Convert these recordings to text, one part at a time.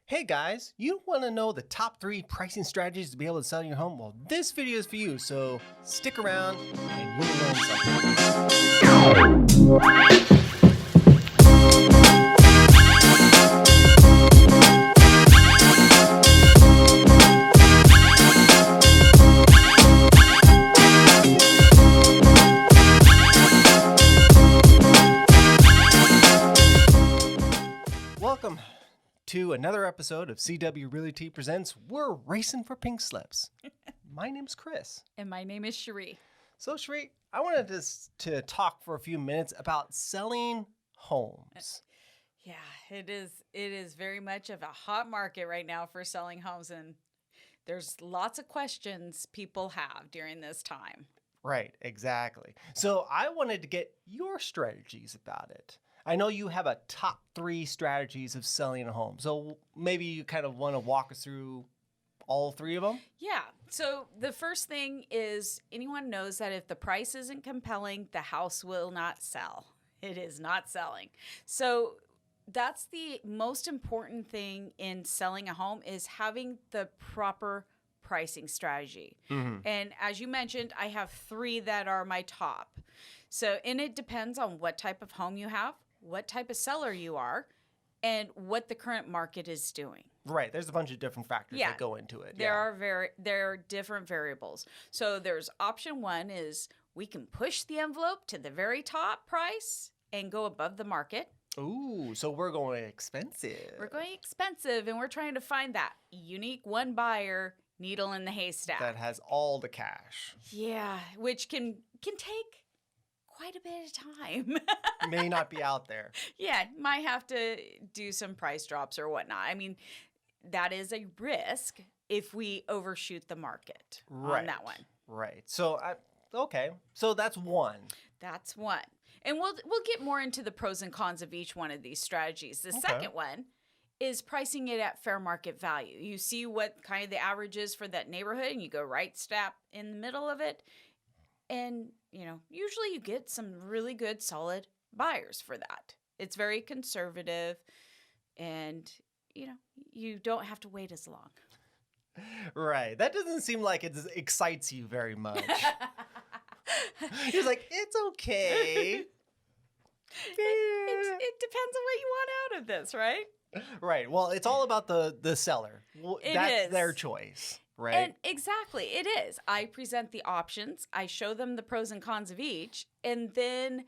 Hey guys, you want to know the top 3 pricing strategies to be able to sell your home? Well, this video is for you, so stick around and you'll learn something. Welcome to another episode of CW Realty Presents We're Racing for Pink Slips. My name's Chris. And my name is Cherie. So, Cherie, I wanted to talk for a few minutes about selling homes. Yeah, it is very much of a hot market right now for selling homes, and there's lots of questions people have during this time. Right, exactly. So I wanted to get your strategies about it. I know you have a top 3 strategies of selling a home. So maybe you kind of want to walk us through all 3 of them? Yeah. So the first thing is anyone knows that if the price isn't compelling, the house will not sell. It is not selling. So that's the most important thing in selling a home is having the proper pricing strategy. Mm-hmm. And as you mentioned, I have 3 that are my top. So, and it depends on what type of home you have, what type of seller you are, and what the current market is doing. Right. There's a bunch of different factors that go into it. There are different variables. So there's option 1 is we can push the envelope to the very top price and go above the market. Ooh, so we're going expensive. We're going expensive, and we're trying to find that unique one buyer needle in the haystack. That has all the cash. Yeah, which can take quite a bit of time. May not be out there. Yeah, might have to do some price drops or whatnot. I mean, that is a risk if we overshoot the market on that one. Right. So, okay. So that's one. That's one. And we'll get more into the pros and cons of each one of these strategies. The second one is pricing it at fair market value. You see what kind of the average is for that neighborhood, and you go right slap in the middle of it. And, usually you get some really good, solid buyers for that. It's very conservative, and, you don't have to wait as long. Right. That doesn't seem like it excites you very much. He's like, it's okay. It depends on what you want out of this, right? Right. Well, it's all about the seller. That's their choice, right? And exactly, it is. I present the options. I show them the pros and cons of each, and then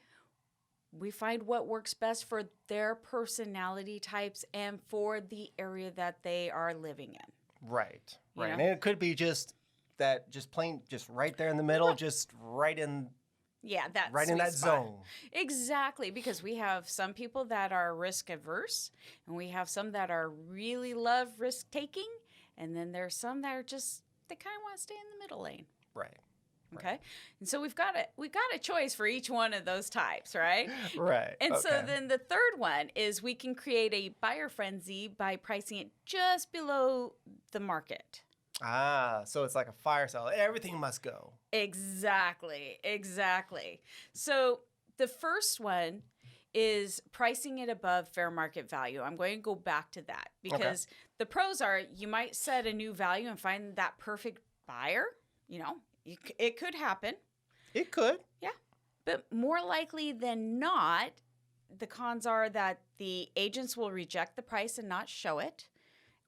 we find what works best for their personality types and for the area that they are living in. Right. Right. You And know? it could be just plain right there in the middle, just right in that right in sweet that spot. zone. Exactly, because we have some people that are risk averse, and we have some that are really love risk taking, and then there's some that are they kind of want to stay in the middle lane. Right. Okay, and so we've got a choice for each one of those types, right? Right. And so okay. then the third one is we can create a buyer frenzy by pricing it just below the market. So it's like a fire sale. Everything must go. Exactly. So the first one is pricing it above fair market value. I'm going to go back to that because the pros are you might set a new value and find that perfect buyer. It could happen. It could. Yeah. But more likely than not, the cons are that the agents will reject the price and not show it,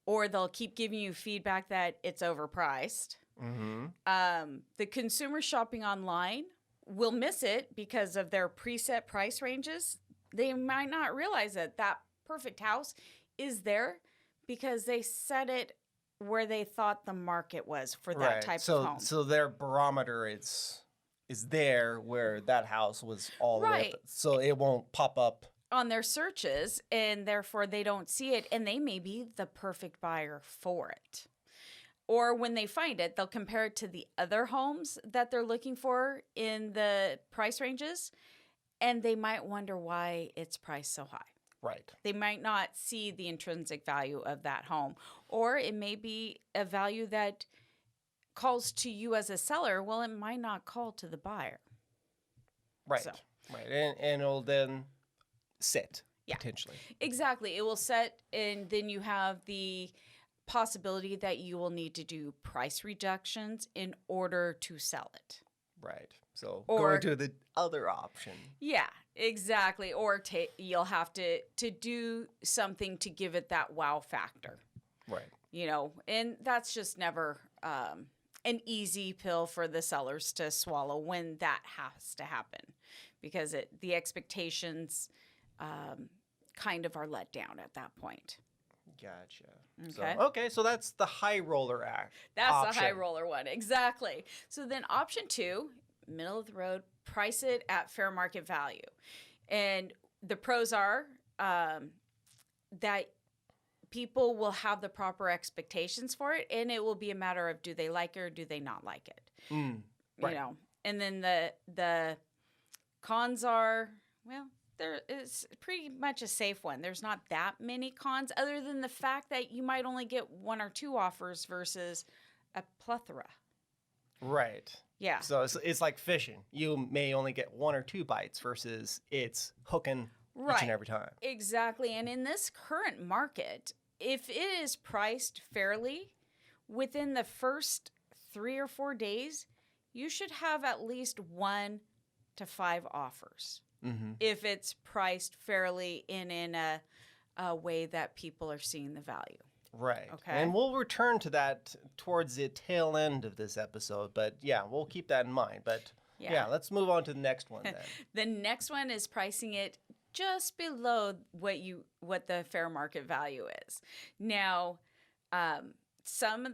or they'll keep giving you feedback that it's overpriced. Mm-hmm. The consumer shopping online will miss it because of their preset price ranges. They might not realize that perfect house is there because they set it where they thought the market was for that type of home. So their barometer is there where that house was all the way up, so it won't pop up on their searches, and therefore they don't see it, and they may be the perfect buyer for it. Or when they find it, they'll compare it to the other homes that they're looking for in the price ranges, and they might wonder why it's priced so high. Right. They might not see the intrinsic value of that home, or it may be a value that calls to you as a seller. Well, it might not call to the buyer. Right. So. Right. And it'll then sit. Yeah. potentially. Exactly. It will set, and then you have the possibility that you will need to do price reductions in order to sell it. Right. So Or- going to the other option. Yeah, exactly. Or you'll have to do something to give it that wow factor. Right. You know, and that's just never an easy pill for the sellers to swallow when that has to happen, because the expectations kind of are let down at that point. Gotcha. Okay. So that's the high roller act. That's option. the high roller one. Exactly. So then option 2, middle of the road, price it at fair market value. And the pros are that people will have the proper expectations for it, and it will be a matter of do they like it or do they not like it. Right. You know. And then the cons are, well, there is pretty much a safe one. There's not that many cons other than the fact that you might only get 1 or 2 offers versus a plethora. Right. Yeah. So it's like fishing. You may only get 1 or 2 bites versus it's hooking each and every time. Exactly. And in this current market, if it is priced fairly, within the first 3 or 4 days, you should have at least 1 to 5 offers. Mm-hmm. If it's priced fairly in a way that people are seeing the value. Right. Okay. And we'll return to that towards the tail end of this episode. But yeah, we'll keep that in mind. But yeah let's move on to the next one then. The next one is pricing it just below what the fair market value is. Now, some of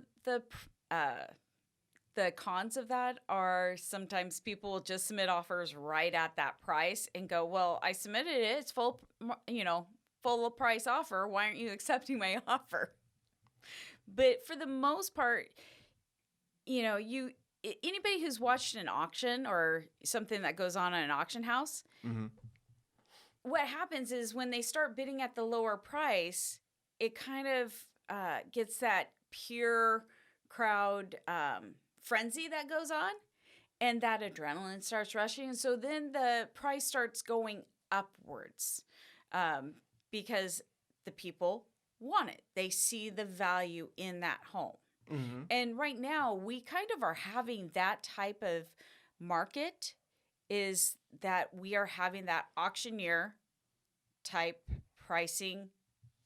the cons of that are sometimes people will just submit offers right at that price and go, well, I submitted it. It's full price offer. Why aren't you accepting my offer? But for the most part, anybody who's watched an auction or something that goes on in an auction house, Mm-hmm. what happens is when they start bidding at the lower price, it kind of gets that pure crowd frenzy that goes on, and that adrenaline starts rushing. And so then the price starts going upwards because the people want it. They see the value in that home. Mm-hmm. And right now, we kind of are having that type of market, is that we are having that auctioneer type pricing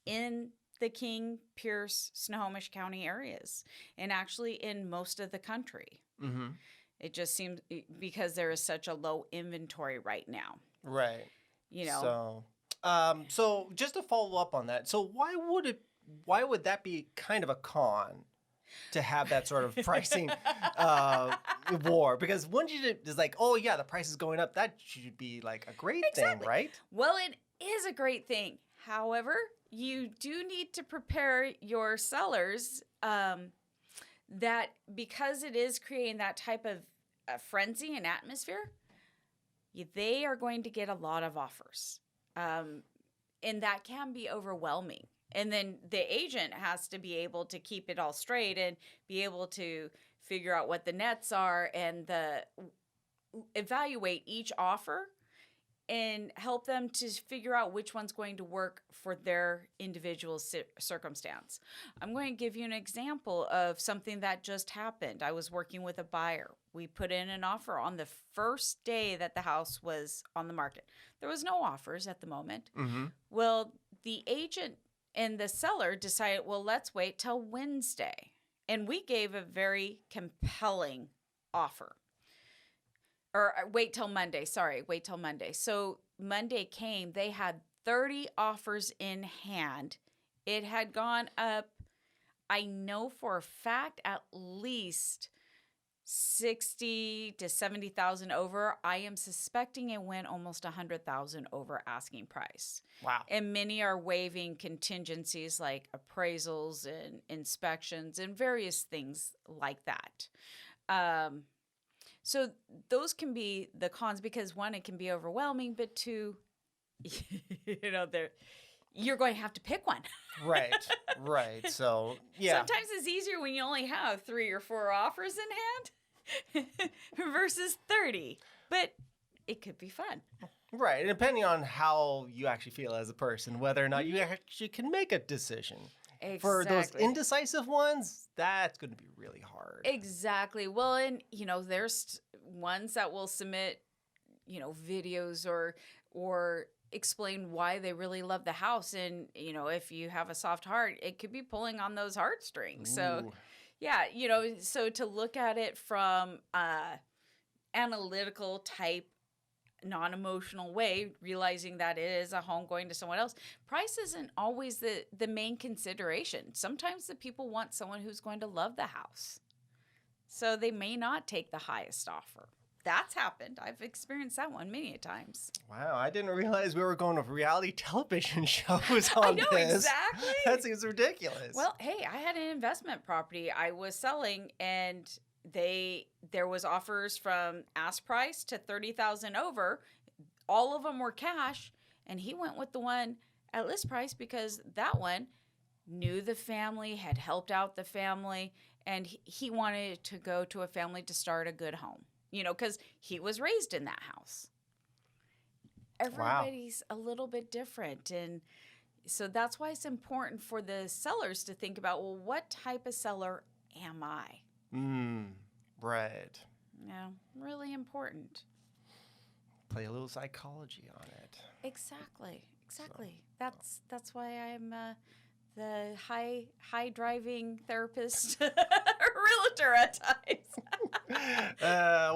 in the King, Pierce, Snohomish County areas, and actually in most of the country. Mm-hmm. It just seems because there is such a low inventory right now. Right. So, so just to follow up on that, so why would that be kind of a con to have that sort of pricing war? Because wouldn't you just like, oh yeah, the price is going up, that should be like a great thing, right? well, it is a great thing. However, you do need to prepare your sellers that because it is creating that type of frenzy and atmosphere, they are going to get a lot of offers. And that can be overwhelming. And then the agent has to be able to keep it all straight and be able to figure out what the nets are and evaluate each offer and help them to figure out which one's going to work for their individual circumstance. I'm going to give you an example of something that just happened. I was working with a buyer. We put in an offer on the first day that the house was on the market. There was no offers at the moment. Mm-hmm. Well, the agent and the seller decided, well, let's wait till Wednesday. And we gave a very compelling offer. Or wait till Monday. So Monday came, they had 30 offers in hand. It had gone up, I know for a fact, at least 60 to 70,000 over. I am suspecting it went almost 100,000 over asking price. Wow. And many are waiving contingencies like appraisals and inspections and various things like that. So those can be the cons because, one, it can be overwhelming, but two, you're going to have to pick one. Right. So, yeah. Sometimes it's easier when you only have 3 or 4 offers in hand versus 30. But it could be fun. Right. And depending on how you actually feel as a person, whether or not you actually can make a decision. For those Exactly. indecisive ones, that's going to be really hard. Exactly. Well, and there's ones that will submit, videos or explain why they really love the house, and if you have a soft heart, it could be pulling on those heartstrings. So, Ooh. yeah, so to look at it from analytical type non-emotional way, realizing that it is a home going to someone else, price isn't always the main consideration. Sometimes the people want someone who's going to love the house, so they may not take the highest offer. That's happened. I've experienced that one many a times. Wow, I didn't realize we were going to reality television shows on I know, this. exactly. That seems ridiculous. Well, hey, I had an investment property I was selling, and there was offers from ask price to 30,000 over. All of them were cash, and he went with the one at list price because that one knew the family, had helped out the family, and he wanted to go to a family to start a good home. Because he was raised in that house. Everybody's a little bit different, and so that's why it's important for the sellers to think about, well, what type of seller am I? Right. Yeah, really important. Play a little psychology on it. Exactly. That's why I'm the high driving therapist, realtor at times.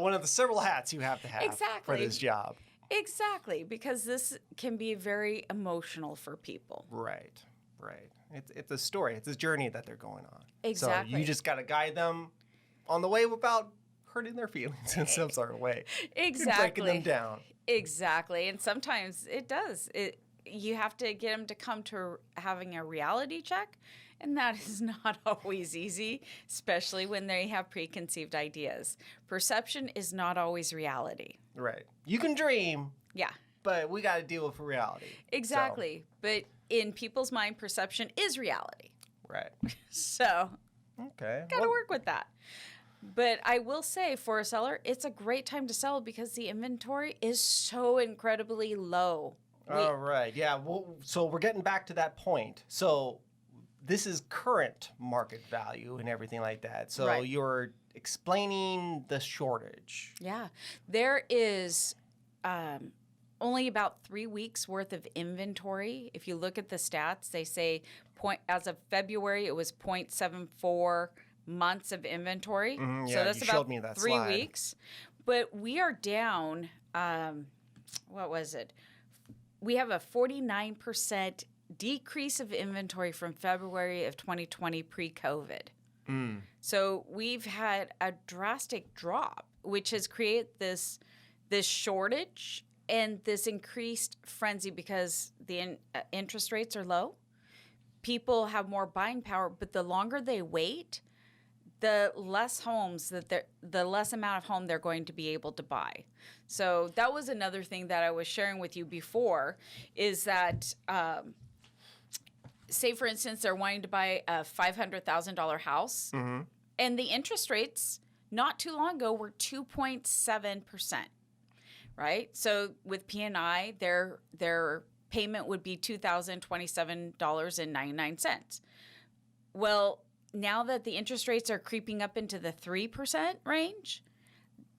One of the several hats you have to have for this job. Exactly, because this can be very emotional for people. Right. It's a story. It's a journey that they're going on. Exactly. So you just got to guide them on the way without hurting their feelings in some sort of way. Exactly. Breaking them down. Exactly. And sometimes it does. You have to get them to come to having a reality check, and that is not always easy, especially when they have preconceived ideas. Perception is not always reality. Right. You can dream. Yeah. But we got to deal with reality. Exactly. So. But in people's mind, perception is reality. Right. So, okay. Got to work with that. But I will say, for a seller, it's a great time to sell because the inventory is so incredibly low. All right. Yeah. Well, so we're getting back to that point. So this is current market value and everything like that. So right. You're explaining the shortage. Yeah. There is only about 3 weeks worth of inventory. If you look at the stats, they say as of February, it was 0.74 months of inventory. Mm-hmm, so that's about 3 slide. weeks. But we are down, what was it? We have a 49% decrease of inventory from February of 2020 pre-COVID. So we've had a drastic drop, which has created this shortage and this increased frenzy because the interest rates are low. People have more buying power, but the longer they wait, the less homes the less amount of home they're going to be able to buy. So that was another thing that I was sharing with you before, is that say for instance they're wanting to buy a $500,000 house, and the interest rates not too long ago were 2.7%, right? So with P&I, their payment would be $2,027.99. Well, now that the interest rates are creeping up into the 3% range,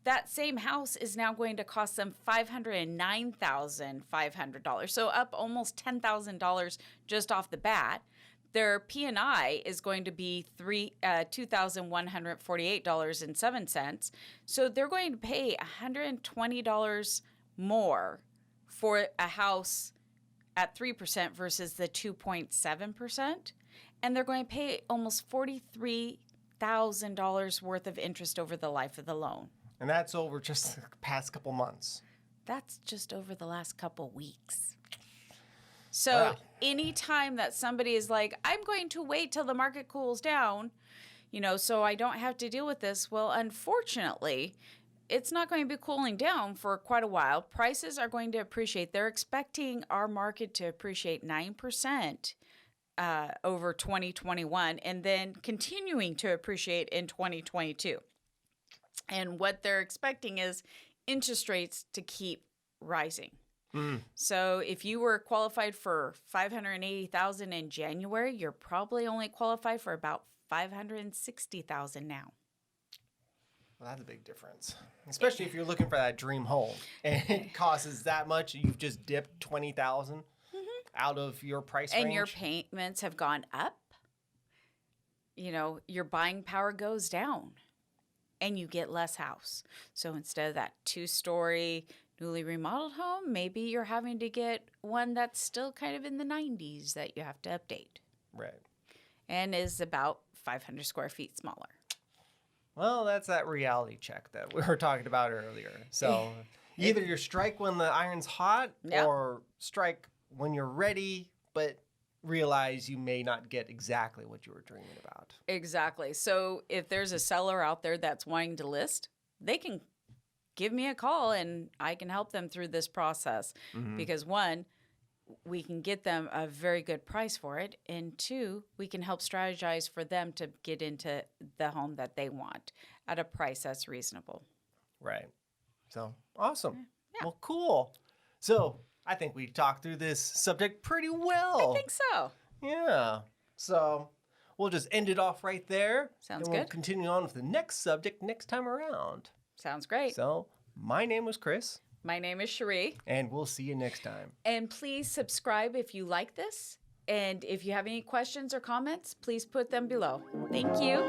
that same house is now going to cost them $509,500. So up almost $10,000 just off the bat. Their P&I is going to be $2,148.07. So they're going to pay $120 more for a house at 3% versus the 2.7%. And they're going to pay almost $43,000 worth of interest over the life of the loan. And that's over just the past couple months. That's just over the last couple weeks. So anytime that somebody is like, I'm going to wait till the market cools down, so I don't have to deal with this. Well, unfortunately, it's not going to be cooling down for quite a while. Prices are going to appreciate. They're expecting our market to appreciate 9% over 2021 and then continuing to appreciate in 2022. And what they're expecting is interest rates to keep rising. So if you were qualified for $580,000 in January, you're probably only qualified for about $560,000 now. Well, that's a big difference, especially if you're looking for that dream home and it costs that much. You've just dipped $20,000 out of your price range. And your payments have gone up. You know, your buying power goes down and you get less house. So instead of that 2-story newly remodeled home, maybe you're having to get one that's still kind of in the 90s that you have to update. Right. And is about 500 square feet smaller. Well, that's that reality check that we were talking about earlier. So either you strike when the iron's hot or strike when you're ready, but realize you may not get exactly what you were dreaming about. Exactly. So if there's a seller out there that's wanting to list, they can give me a call and I can help them through this process. Because 1, we can get them a very good price for it. And 2, we can help strategize for them to get into the home that they want at a price that's reasonable. Right. So awesome. Yeah. Well, cool. So I think we talked through this subject pretty well. I think so. Yeah. So we'll just end it off right there. Sounds and we'll good. continue on with the next subject next time around. Sounds great. So my name was Chris. My name is Cherie. And we'll see you next time. And please subscribe if you like this. And if you have any questions or comments, please put them below. Thank you.